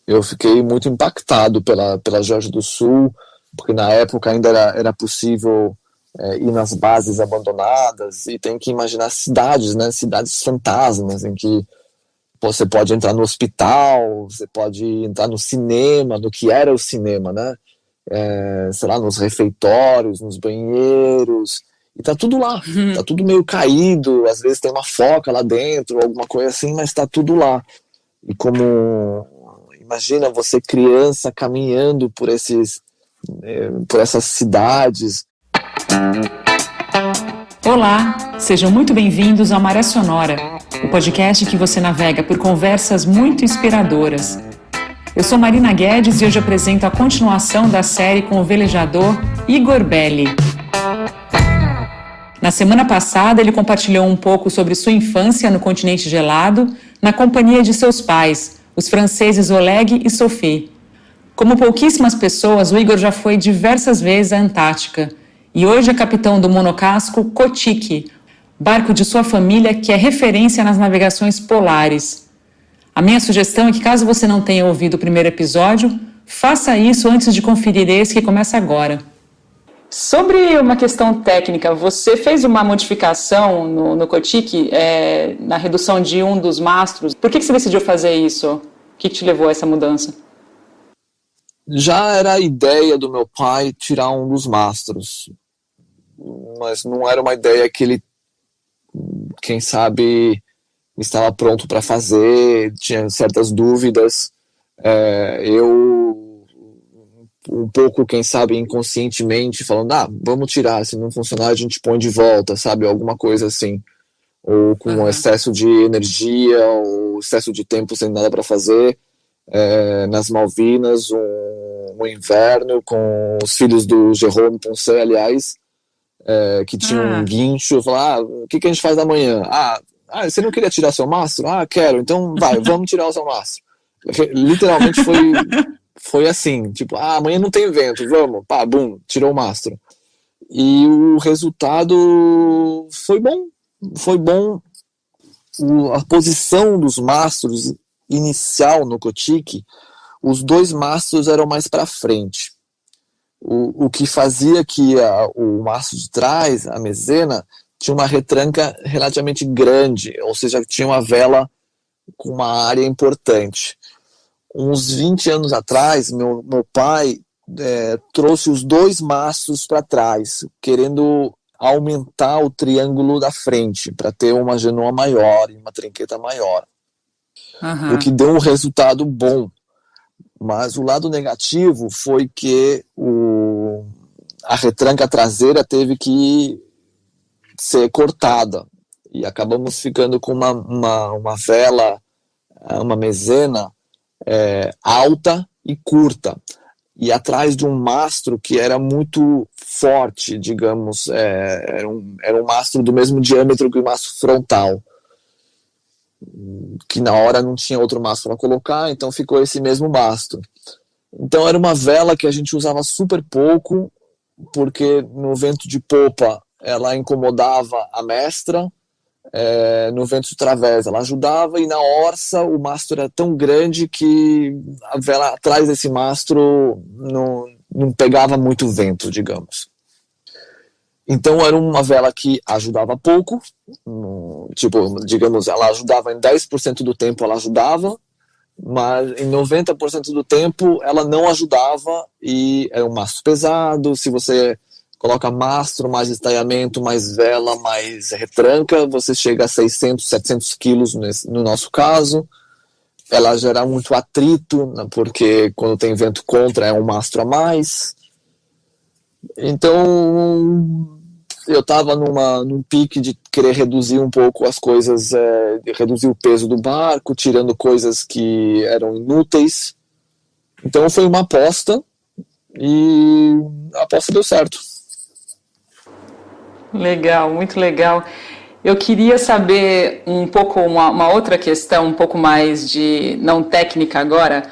eu fiquei muito impactado pela Geórgia do Sul, porque na época ainda era possível ir nas bases abandonadas, e tem que imaginar cidades, né, cidades fantasmas, em que você pode entrar no hospital, você pode entrar no cinema, no que era o cinema, né, sei lá, nos refeitórios, nos banheiros, e tá tudo lá, tá tudo meio caído, às vezes tem uma foca lá dentro, alguma coisa assim, mas tá tudo lá. E como, imagina você criança caminhando por essas cidades. Olá, sejam muito bem-vindos ao Maré Sonora, o podcast que você navega por conversas muito inspiradoras. Eu sou Marina Guedes e hoje apresento a continuação da série com o velejador Igor Belli. Na semana passada, ele compartilhou um pouco sobre sua infância no continente gelado, na companhia de seus pais, os franceses Oleg e Sophie. Como pouquíssimas pessoas, o Igor já foi diversas vezes à Antártica e hoje é capitão do monocasco Kotiki, barco de sua família que é referência nas navegações polares. A minha sugestão é que, caso você não tenha ouvido o primeiro episódio, faça isso antes de conferir esse que começa agora. Sobre uma questão técnica, você fez uma modificação no Kotiki, na redução de um dos mastros. Por que você decidiu fazer isso? O que te levou a essa mudança? Já era a ideia do meu pai tirar um dos mastros, mas não era uma ideia que ele, quem sabe, estava pronto para fazer, tinha certas dúvidas. Eu, um pouco, quem sabe, inconscientemente, falando, vamos tirar, se não funcionar a gente põe de volta, sabe, alguma coisa assim, ou com excesso de energia, ou excesso de tempo sem nada para fazer. Nas Malvinas, um inverno com os filhos do Jérôme Poncet, aliás, que tinha um guincho. Eu falei, o que a gente faz amanhã? Você não queria tirar seu mastro? Quero, então vamos tirar o seu mastro. Literalmente foi assim, tipo, amanhã não tem vento, vamos, bum, tirou o mastro. E o resultado foi bom. A posição dos mastros inicial no Kotiki, os dois mastros eram mais para frente. O que fazia que o mastro de trás, a mezena, tinha uma retranca relativamente grande, ou seja, tinha uma vela com uma área importante. Uns 20 anos atrás, meu pai trouxe os dois mastros para trás, querendo aumentar o triângulo da frente, para ter uma genoa maior e uma trinqueta maior. O que deu um resultado bom. Mas o lado negativo foi que a retranca traseira teve que ser cortada. E acabamos ficando com uma vela, uma mezena alta e curta. E atrás de um mastro que era muito forte, digamos, era um mastro do mesmo diâmetro que o mastro frontal, que na hora não tinha outro mastro para colocar, então ficou esse mesmo mastro. Então era uma vela que a gente usava super pouco, porque no vento de popa ela incomodava a mestra, no vento de través ela ajudava, e na orça o mastro era tão grande que a vela atrás desse mastro não pegava muito vento, digamos. Então era uma vela que ajudava pouco, digamos, ela ajudava em 10% do tempo, ela ajudava, mas em 90% do tempo ela não ajudava, e era um mastro pesado. Se você coloca mastro, mais estaiamento, mais vela, mais retranca, você chega a 600, 700 quilos no nosso caso. Ela gera muito atrito, porque quando tem vento contra é um mastro a mais. Então eu estava num pique de querer reduzir um pouco as coisas, reduzir o peso do barco, tirando coisas que eram inúteis. Então foi uma aposta, e a aposta deu certo. Legal, muito legal. Eu queria saber um pouco, uma outra questão, um pouco mais de não técnica agora.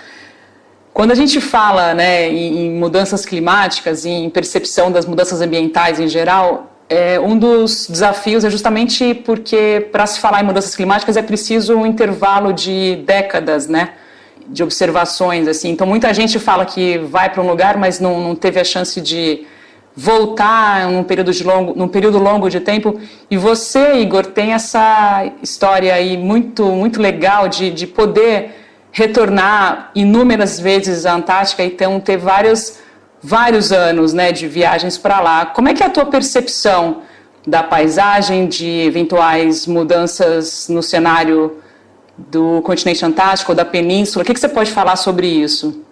Quando a gente fala, em mudanças climáticas, em percepção das mudanças ambientais em geral, um dos desafios é justamente porque, para se falar em mudanças climáticas, é preciso um intervalo de décadas, de observações, assim. Então, muita gente fala que vai para um lugar, mas não teve a chance de voltar num período longo de tempo. E você, Igor, tem essa história aí muito legal de poder retornar inúmeras vezes à Antártica, então ter vários anos, né, de viagens para lá. Como é que é a tua percepção da paisagem, de eventuais mudanças no cenário do continente antártico ou da península? O que você pode falar sobre isso?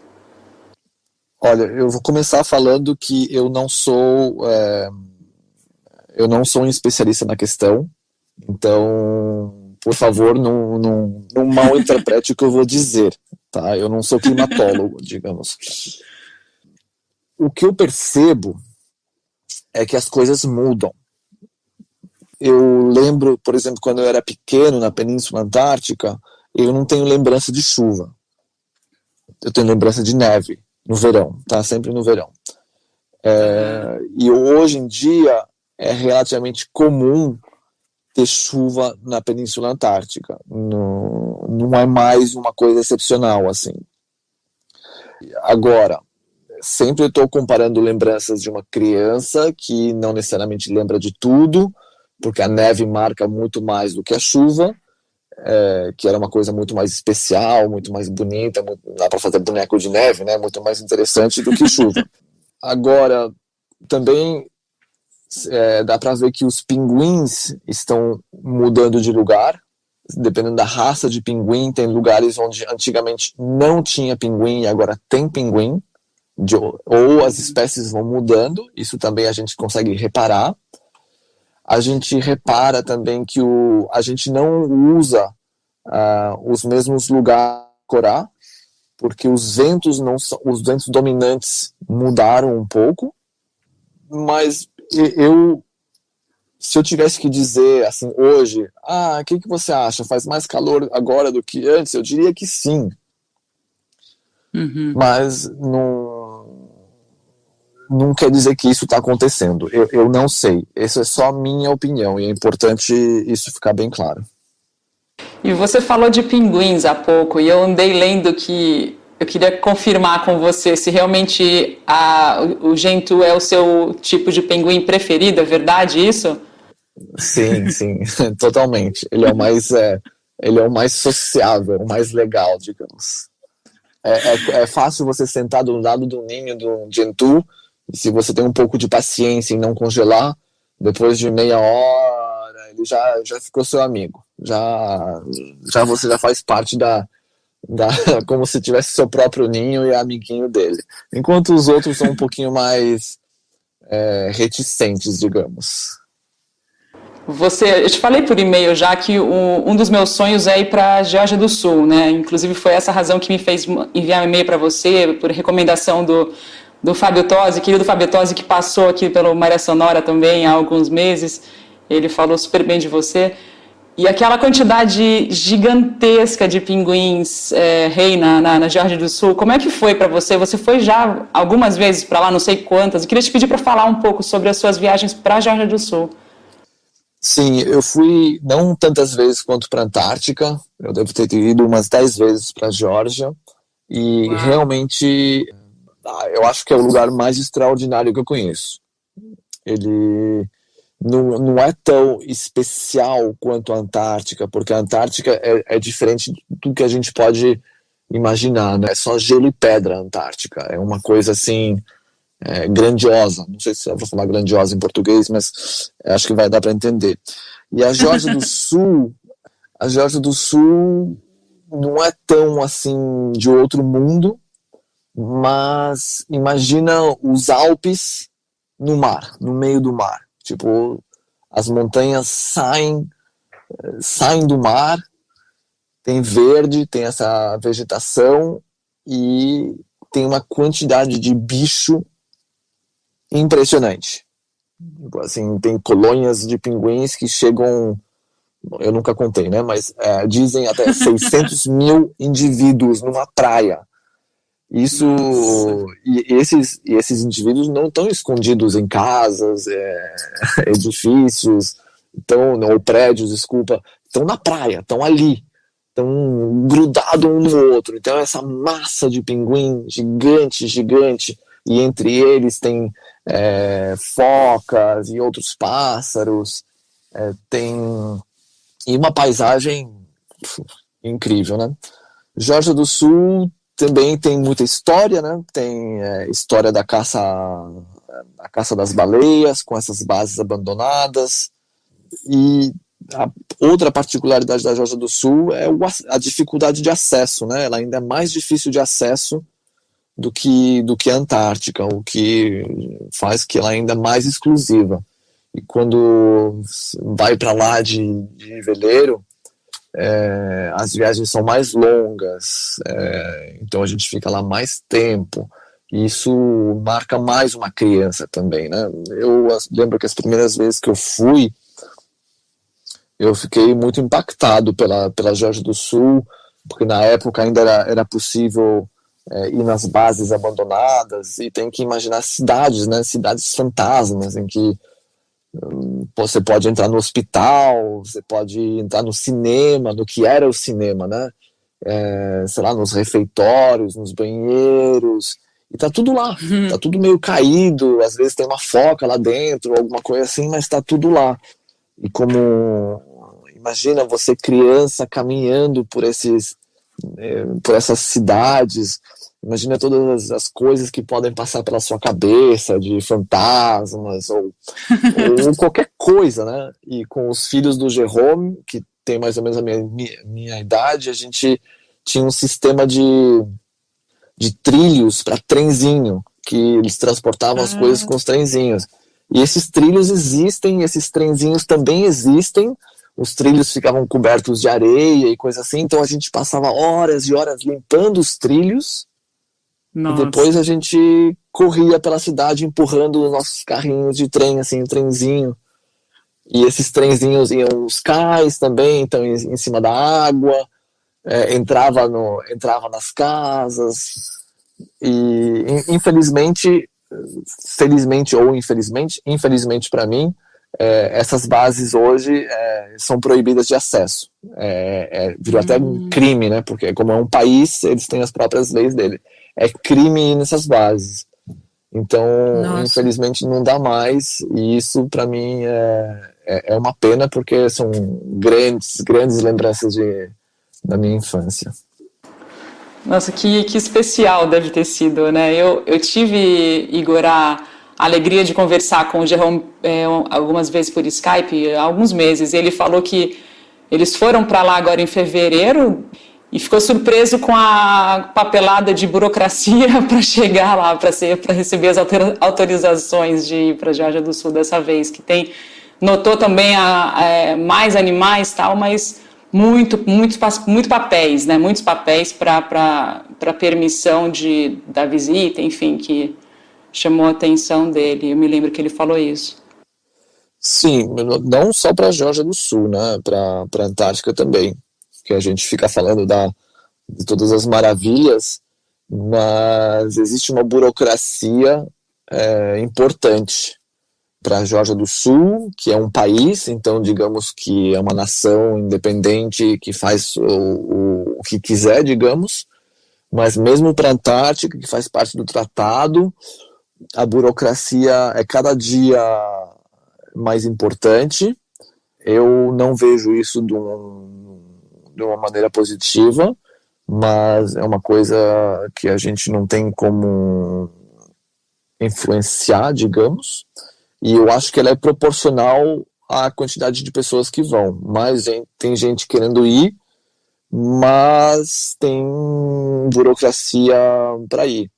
Olha, eu vou começar falando que eu não sou um especialista na questão, então, por favor, não mal interprete o que eu vou dizer, tá? Eu não sou climatólogo, digamos. O que eu percebo é que as coisas mudam. Eu lembro, por exemplo, quando eu era pequeno na Península Antártica, eu não tenho lembrança de chuva. Eu tenho lembrança de neve no verão, tá? Sempre no verão. E hoje em dia é relativamente comum ter chuva na Península Antártica. Não é mais uma coisa excepcional, assim. Agora, sempre eu estou comparando lembranças de uma criança que não necessariamente lembra de tudo, porque a neve marca muito mais do que a chuva, que era uma coisa muito mais especial, muito mais bonita, dá para fazer boneco de neve, né? Muito mais interessante do que chuva. Agora, também dá para ver que os pinguins estão mudando de lugar, dependendo da raça de pinguim. Tem lugares onde antigamente não tinha pinguim e agora tem pinguim, ou as espécies vão mudando, isso também a gente consegue reparar. A gente repara também que a gente não usa os mesmos lugares para decorar, porque os ventos dominantes mudaram um pouco, mas se eu tivesse que dizer assim hoje, o que você acha? Faz mais calor agora do que antes? Eu diria que sim. Mas não quer dizer que isso está acontecendo. Eu não sei. Essa é só a minha opinião e é importante isso ficar bem claro. E você falou de pinguins há pouco e eu andei lendo que eu queria confirmar com você se realmente o Gentoo é o seu tipo de pinguim preferido, é verdade isso? Sim, totalmente. Ele é o mais sociável, o mais legal, digamos. É fácil você sentar do lado do ninho do Gentoo. E se você tem um pouco de paciência em não congelar, depois de meia hora, ele já ficou seu amigo. Você já faz parte como se tivesse seu próprio ninho e é amiguinho dele. Enquanto os outros são um pouquinho mais reticentes, digamos. Eu te falei por e-mail já que um dos meus sonhos é ir para a Geórgia do Sul, né? Inclusive foi essa razão que me fez enviar um e-mail para você, por recomendação do Fábio Tosi, querido Fábio Tosi, que passou aqui pelo Maré Sonora também há alguns meses. Ele falou super bem de você. E aquela quantidade gigantesca de pinguins reina na Geórgia do Sul, como é que foi para você? Você foi já algumas vezes para lá, não sei quantas. Eu queria te pedir para falar um pouco sobre as suas viagens para a Geórgia do Sul. Sim, eu fui não tantas vezes quanto para a Antártica. Eu devo ter ido umas 10 vezes para a Geórgia. E realmente eu acho que é o lugar mais extraordinário que eu conheço. Ele não é tão especial quanto a Antártica, porque a Antártica é diferente do que a gente pode imaginar, né? É só gelo e pedra a Antártica. É uma coisa assim grandiosa. Não sei se eu vou falar grandiosa em português, mas acho que vai dar para entender. E a Geórgia do Sul, não é tão assim de outro mundo, mas imagina os Alpes no mar, no meio do mar. Tipo, as montanhas saem do mar, tem verde, tem essa vegetação e tem uma quantidade de bicho impressionante. Assim, tem colônias de pinguins que chegam, eu nunca contei, né? Mas dizem até 600 mil indivíduos numa praia. Isso, e esses indivíduos não estão escondidos em casas, edifícios, ou prédios, desculpa, estão na praia, estão ali. estão grudados um no outro. Então essa massa de pinguim gigante, gigante, e entre eles tem focas e outros pássaros, tem e uma paisagem incrível, né? Geórgia do Sul também tem muita história, né? Tem história da a caça das baleias, com essas bases abandonadas. E a outra particularidade da Geórgia do Sul é a dificuldade de acesso, né? Ela ainda é mais difícil de acesso do que a Antártica, o que faz que ela ainda mais exclusiva. E quando vai para lá de veleiro, as viagens são mais longas, então a gente fica lá mais tempo, e isso marca mais uma criança também, né? Eu lembro que as primeiras vezes que eu fui, eu fiquei muito impactado pela Geórgia do Sul, porque na época ainda era possível ir nas bases abandonadas, e tem que imaginar cidades, né? Cidades fantasmas, em que você pode entrar no hospital, você pode entrar no cinema, no que era o cinema, né? Sei lá, nos refeitórios, nos banheiros, e tá tudo lá, tá tudo meio caído, às vezes tem uma foca lá dentro, alguma coisa assim, mas tá tudo lá. E imagina você criança caminhando por essas cidades, imagina todas as coisas que podem passar pela sua cabeça, de fantasmas, ou qualquer coisa, né? E com os filhos do Jerome, que tem mais ou menos a minha idade, a gente tinha um sistema de trilhos para trenzinho, que eles transportavam as coisas com os trenzinhos. E esses trilhos existem, esses trenzinhos também existem, os trilhos ficavam cobertos de areia e coisa assim, então a gente passava horas e horas limpando os trilhos. Nossa. E depois a gente corria pela cidade empurrando os nossos carrinhos de trem, assim, um trenzinho. E esses trenzinhos iam os cais também, então em cima da água, entrava nas casas. E felizmente ou infelizmente para mim, essas bases hoje são proibidas de acesso. Virou até um crime, né? Porque como é um país, eles têm as próprias leis dele. É crime ir nessas bases. Então, infelizmente, não dá mais. E isso, para mim, é uma pena, porque são grandes lembranças da minha infância. Nossa, que especial deve ter sido, né? Eu tive, Igor, a alegria de conversar com o Jerome algumas vezes por Skype, há alguns meses. Ele falou que eles foram para lá agora em fevereiro e ficou surpreso com a papelada de burocracia para chegar lá, para receber as autorizações de ir para a Geórgia do Sul dessa vez, que notou também mais animais e tal, mas muito papéis, né? Muitos papéis para permissão da visita, enfim, que chamou a atenção dele. Eu me lembro que ele falou isso. Sim, não só para a Geórgia do Sul, né? Para a Antártica também, que a gente fica falando de todas as maravilhas, mas existe uma burocracia importante para a Geórgia do Sul, que é um país, então digamos que é uma nação independente que faz o que quiser, digamos, mas mesmo para a Antártica, que faz parte do tratado, a burocracia é cada dia mais importante. Eu não vejo isso de uma maneira positiva, mas é uma coisa que a gente não tem como influenciar, digamos, e eu acho que ela é proporcional à quantidade de pessoas que vão. Mas tem gente querendo ir, mas tem burocracia para ir.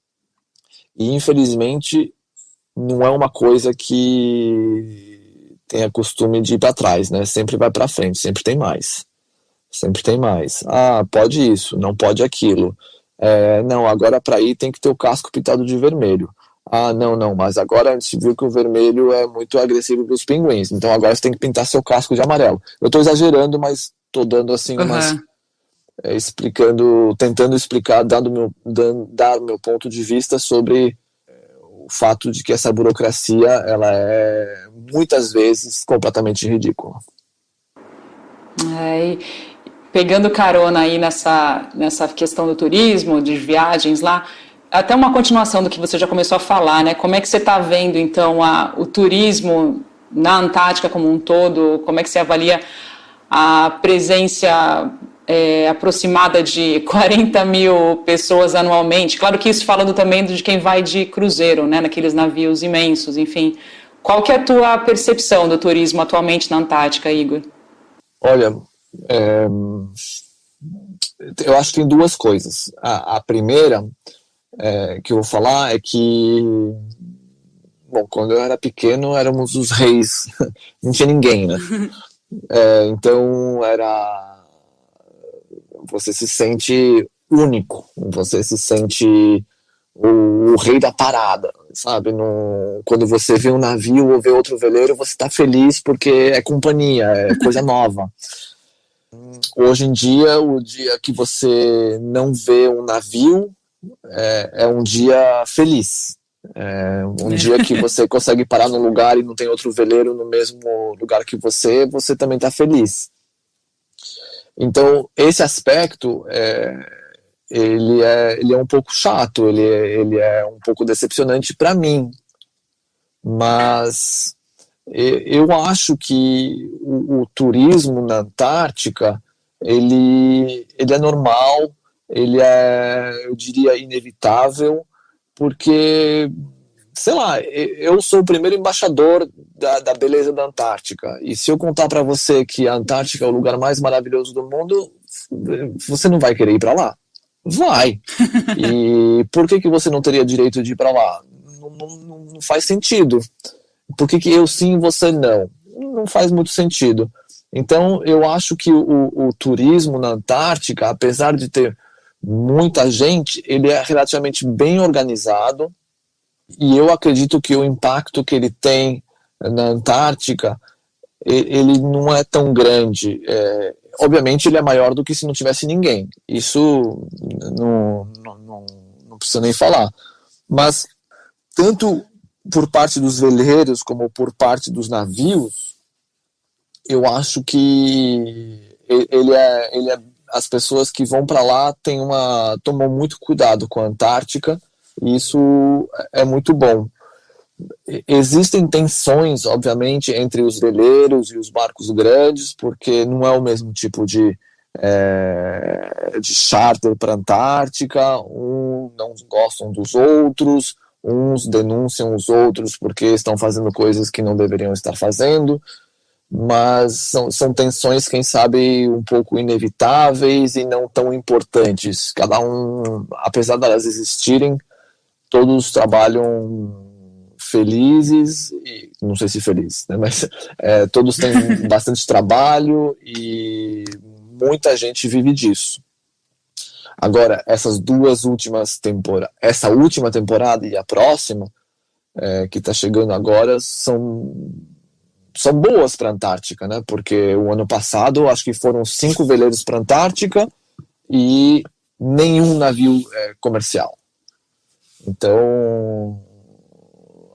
E infelizmente não é uma coisa que tenha costume de ir para trás, né? Sempre vai para frente, sempre tem mais. Sempre tem mais. Ah, pode isso, não pode aquilo. Não, agora para ir tem que ter o casco pintado de vermelho. Ah, não, mas agora a gente viu que o vermelho é muito agressivo para os pinguins, então agora você tem que pintar seu casco de amarelo. Eu estou exagerando, mas estou dando assim tentando explicar, dar meu ponto de vista sobre o fato de que essa burocracia, ela é muitas vezes completamente ridícula. pegando carona aí nessa questão do turismo, de viagens lá, até uma continuação do que você já começou a falar, né? Como é que você está vendo, então, o turismo na Antártica como um todo? Como é que você avalia a presença aproximada de 40 mil pessoas anualmente? Claro que isso falando também de quem vai de cruzeiro, né? Naqueles navios imensos, enfim. Qual que é a tua percepção do turismo atualmente na Antártica, Igor? Olha, eu acho que tem duas coisas. A primeira que eu vou falar é que, bom, quando eu era pequeno éramos os reis, não tinha ninguém, né? Então você se sente único, você se sente o rei da parada, sabe? Quando você vê um navio ou vê outro veleiro, você está feliz porque é companhia, é coisa nova. Hoje em dia, o dia que você não vê um navio é um dia feliz. Um dia que você consegue parar num lugar e não tem outro veleiro no mesmo lugar que você também está feliz. Então, esse aspecto ele é um pouco chato, ele é um pouco decepcionante para mim, mas eu acho que o turismo na Antártica ele é normal, ele eu diria, inevitável, porque, sei lá, eu sou o primeiro embaixador da beleza da Antártica, e se eu contar para você que a Antártica é o lugar mais maravilhoso do mundo, você não vai querer ir para lá? Vai. E por que você não teria direito de ir para lá? Não faz sentido. Por que eu sim e você não? Não faz muito sentido. Então, eu acho que o turismo na Antártica, apesar de ter muita gente, ele é relativamente bem organizado, e eu acredito que o impacto que ele tem na Antártica, ele não é tão grande. Obviamente, ele é maior do que se não tivesse ninguém. Isso não precisa nem falar. Mas, tanto por parte dos veleiros como por parte dos navios, eu acho que as pessoas que vão para lá tomam muito cuidado com a Antártica, e isso é muito bom. Existem tensões, obviamente, entre os veleiros e os barcos grandes, porque não é o mesmo tipo de charter para a Antártica, uns não gostam dos outros, uns denunciam os outros porque estão fazendo coisas que não deveriam estar fazendo, mas são tensões, quem sabe, um pouco inevitáveis e não tão importantes. Cada um, apesar delas existirem, todos trabalham felizes, e não sei se felizes, né, mas todos têm bastante trabalho e muita gente vive disso. Agora, essas duas últimas temporadas, essa última temporada e a próxima, que está chegando agora, são boas para a Antártica, né? Porque o ano passado, acho que foram 5 veleiros para a Antártica e nenhum navio comercial. Então,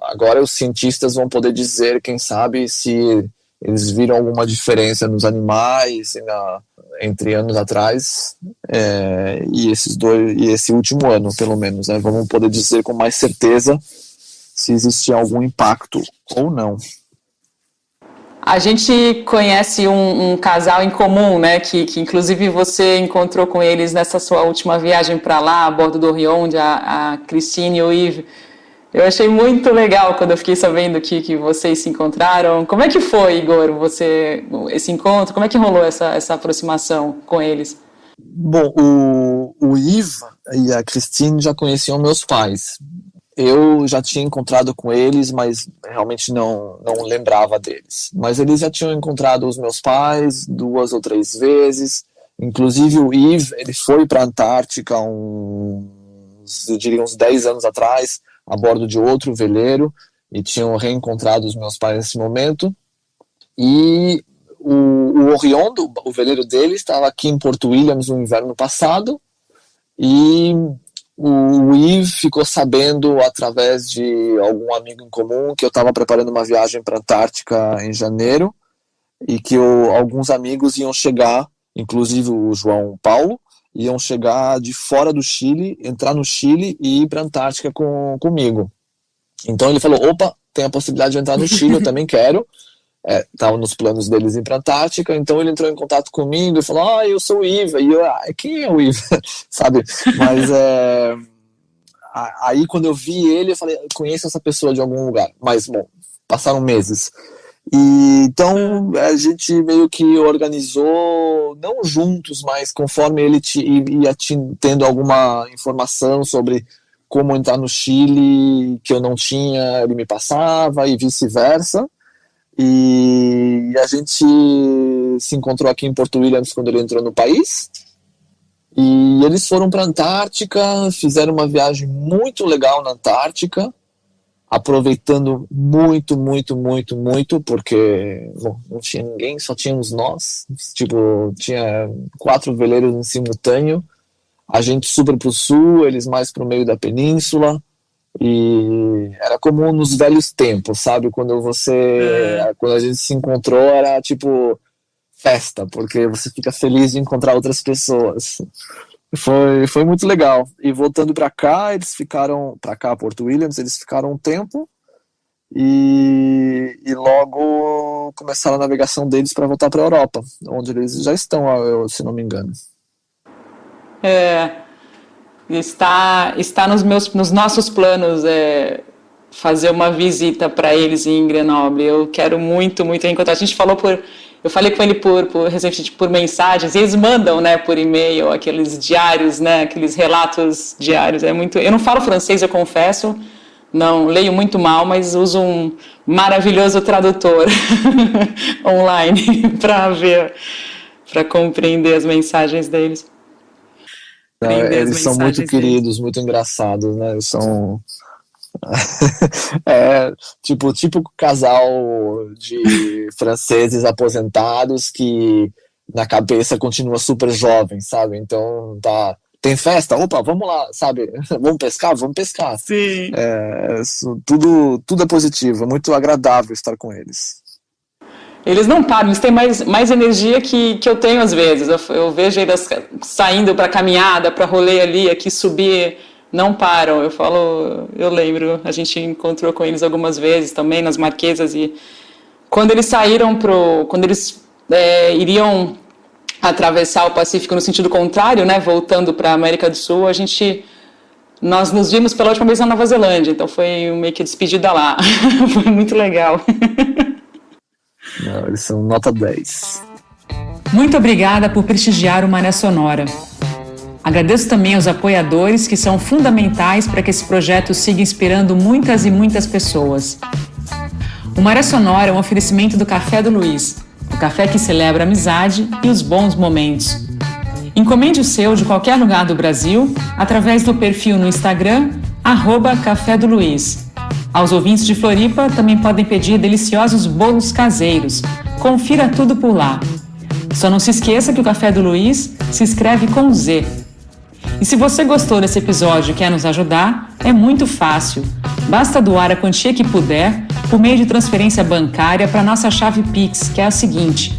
agora os cientistas vão poder dizer, quem sabe, se eles viram alguma diferença nos animais entre anos atrás e esse último ano, pelo menos, né? Vamos poder dizer com mais certeza se existia algum impacto ou não. A gente conhece um casal em comum, né? Que inclusive você encontrou com eles nessa sua última viagem para lá, a bordo do Orion, a Christine e o Yves. Eu achei muito legal quando eu fiquei sabendo que vocês se encontraram. Como é que foi, Igor, esse encontro? Como é que rolou essa aproximação com eles? Bom, o Yves e a Christine já conheciam meus pais. Eu já tinha encontrado com eles, mas realmente não lembrava deles. Mas eles já tinham encontrado os meus pais 2 ou 3 vezes. Inclusive o Yves, ele foi para a Antártica eu diria uns 10 anos atrás, a bordo de outro veleiro, e tinham reencontrado os meus pais nesse momento. E o Orion, o veleiro dele, estava aqui em Porto Williams no inverno passado, e o Yves ficou sabendo através de algum amigo em comum que eu estava preparando uma viagem para a Antártica em janeiro e que alguns amigos iam chegar inclusive o João Paulo, iam chegar de fora do Chile, entrar no Chile e ir para a Antártica comigo. Então ele falou, opa, tem a possibilidade de entrar no Chile, eu também quero. Estava nos planos deles ir para a Antártica, então ele entrou em contato comigo e falou, eu sou o Iva. E eu, quem é o Iva? Sabe? Mas aí quando eu vi ele, eu falei, conheço essa pessoa de algum lugar. Mas, bom, passaram meses. E então a gente meio que organizou, não juntos, mas conforme ele ia tendo alguma informação sobre como entrar no Chile que eu não tinha, ele me passava e vice-versa. E a gente se encontrou aqui em Porto Williams quando ele entrou no país. E eles foram para a Antártica, fizeram uma viagem muito legal na Antártica, aproveitando muito, porque não tinha ninguém, só tínhamos nós, tipo, tinha 4 veleiros em simultâneo, a gente super pro sul, eles mais pro meio da península, e era como nos velhos tempos, sabe, quando a gente se encontrou, era tipo festa, porque você fica feliz de encontrar outras pessoas. Foi muito legal. E voltando para cá, Porto Williams, eles ficaram um tempo e logo começaram a navegação deles para voltar para a Europa, onde eles já estão, se não me engano. Está nos nossos planos fazer uma visita para eles em Grenoble. Eu quero muito encontrar. Eu falei com ele recentemente por mensagens, e eles mandam, né, por e-mail aqueles diários, né, aqueles relatos diários. Eu não falo francês, eu confesso, não leio muito mal, mas uso um maravilhoso tradutor online para compreender as mensagens deles. Eles são muito queridos, muito engraçados, né? Eles são típico casal de franceses aposentados que na cabeça continua super jovem, sabe? Então tem festa, opa, vamos lá, sabe? Vamos pescar. Sim. Tudo é positivo, é muito agradável estar com eles. Eles não param, eles têm mais energia que eu tenho às vezes. Eu vejo eles saindo para caminhada, para rolê ali, aqui subir, não param. Eu lembro, a gente encontrou com eles algumas vezes também nas Marquesas, e quando eles iriam atravessar o Pacífico no sentido contrário, né, voltando para a América do Sul, nós nos vimos pela última vez na Nova Zelândia, então foi meio que despedida lá. Foi muito legal. Não, eles são nota 10. Muito obrigada por prestigiar o Maré Sonora. Agradeço também aos apoiadores que são fundamentais para que esse projeto siga inspirando muitas e muitas pessoas. O Maré Sonora é um oferecimento do Café do Luiz, o café que celebra a amizade e os bons momentos. Encomende o seu de qualquer lugar do Brasil através do perfil no Instagram, @Café do Luiz. Aos ouvintes de Floripa também podem pedir deliciosos bolos caseiros. Confira tudo por lá. Só não se esqueça que o Café do Luiz se escreve com Z. E se você gostou desse episódio e quer nos ajudar, é muito fácil. Basta doar a quantia que puder por meio de transferência bancária para nossa chave Pix, que é a seguinte: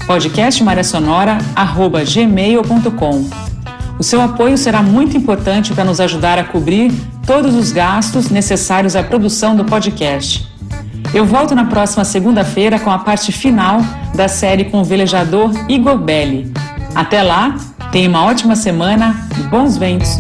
podcastmariasonora@gmail.com. O seu apoio será muito importante para nos ajudar a cobrir todos os gastos necessários à produção do podcast. Eu volto na próxima segunda-feira com a parte final da série com o velejador Igor Belli. Até lá, tenha uma ótima semana e bons ventos!